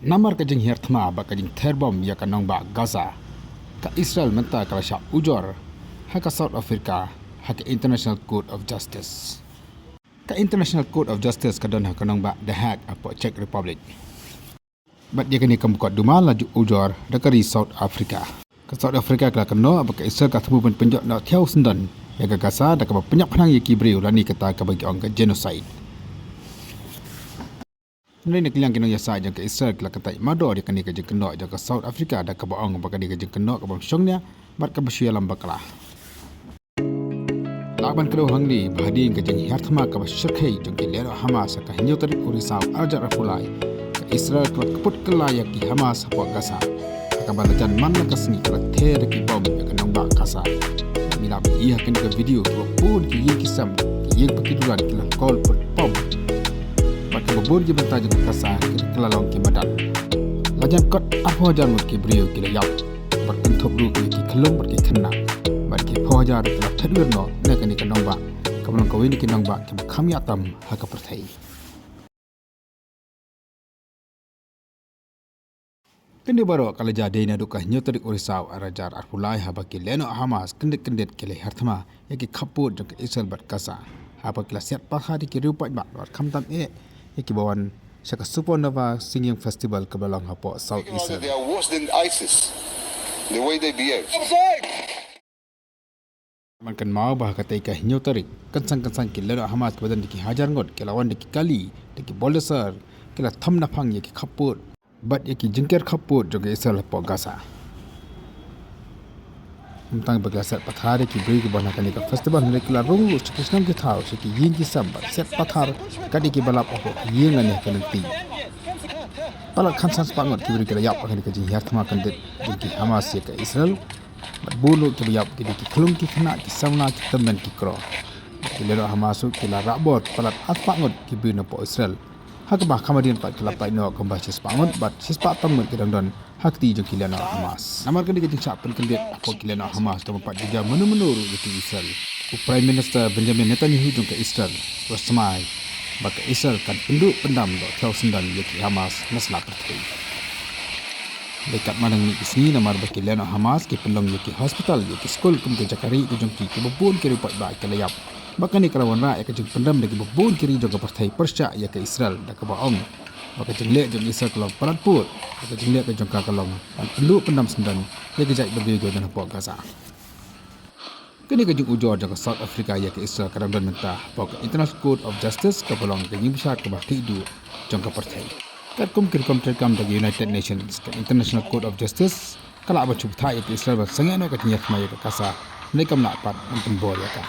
Namar kajing hirtma ba kajing terbom ya kanong ba Gaza. Ka Israel menta kala sya ujor. Haka South Africa haka International Court of Justice. Ka International Court of Justice kadon haka kanong ba The Hague apo Czech Republic. Bat dia kini kembukot dumal laju ujor dakari South Africa. Ka South Africa kala keno apa ka Israel ka temu penjok nak tiau sendan. Ya ka Gaza dak ba penyak penang ya kibriu lani kata ka bagi orang ka genocide. Nari nak liang kena yasa jang ke Israel kala kata mado dia kini kajeng kena jang ke South Africa dak ka baong baka dia kajeng kena ka bang syongnya bat ka besya lam baklah. Lakban kero hang ni bahadin kajeng hartma ka basyakhay jang ke lero Hamas ka hinyo tarik urisau arja rafulai ka Israel ka kaput kelaya ki Hamas apa Gaza. Ka balajan man ka sni kala ther ki bom ka nang ba Gaza. Mila bi iya kini ka video ko pun ki yikisam ki yik pakiduran kila call put pom. Maka bubur je bentar je kasa kila long ki badan. Lajan kot apa jan mut ki brio ki layap. Berkentup lu ki kelum ber ki kena. Bar ki phojar kila thadwir no ne kani kanong ba. Kablong kawin ki nang ba ki khami atam haka perthai. Kendi baro kala jade na duka nyotarik urisau arajar arpulai haba ki leno Hamas kendet kile hartma yaki khaput jok Israel bat kasa. Haba kila siat pahari ki rupat ba war khamtam yaki bawan saka supernova singing festival kebalang hapo South Israel. They are worse than ISIS. The way they behave. Mankan mau bah katai ka nyotarik kansang ki leno Hamas kebadan diki hajar ngot ki lawan diki kali diki bolesar kila tham napang yaki khaput bat yaki jengker khaput jok Israel hapo Gaza. Tentang bergeser pathar ki beri ki bana kani ka festival ne kila rungu krishnam ki thau ki yin ki sambar set pathar kadi ki balap apo yin ne kanti pala khansan spangot ki beri kila yap kani ka jing yarthma kandet ki Hamas ka Israel bulu ki yap ki khulum ki khana ki samna ki tamen ki kro ki lero Hamas ki la rabot pala aspangot ki beri no po Israel hak bah kamadin pat kila pai no kamba spangot bat sispa tamen ki don hakti jo kilana Hamas. Namar kani kajing sapen kendet apo kilana Hamas to pat juga menu-menuru yaki Israel. Prime Minister Benjamin Netanyahu jong ke Israel wasmai baka Israel kan penduk pendam do tiau sendan yaki Hamas nasla perthai. Dekat manang ni isni namar baki kilana Hamas ki pelong yaki hospital yaki skol kum ke Jakari ke jong ki bobon ki rupat ba kelayap. Baka ni karawan ra ka jong pendam dagi bobon kiri jong ke perthai persya yaki Israel dak baong. Baka jenglek jong Israel kalau perat put baka jenglek ke jong kalong perlu pendam sendan ya kejai berdigo dan hapo Gaza. Kini ke jong ujor jong South Africa ya ke Israel kadang dan mentah baka International Court of Justice ke pelong ke nyim besar ke bakti du jong ke perthai. Kat kum kirkom terkam dari United Nations ke International Court of Justice kala aba cup thai ke Israel ba sangeno ke nyat mai ke Gaza ne kam nak pat mentembor ya ka.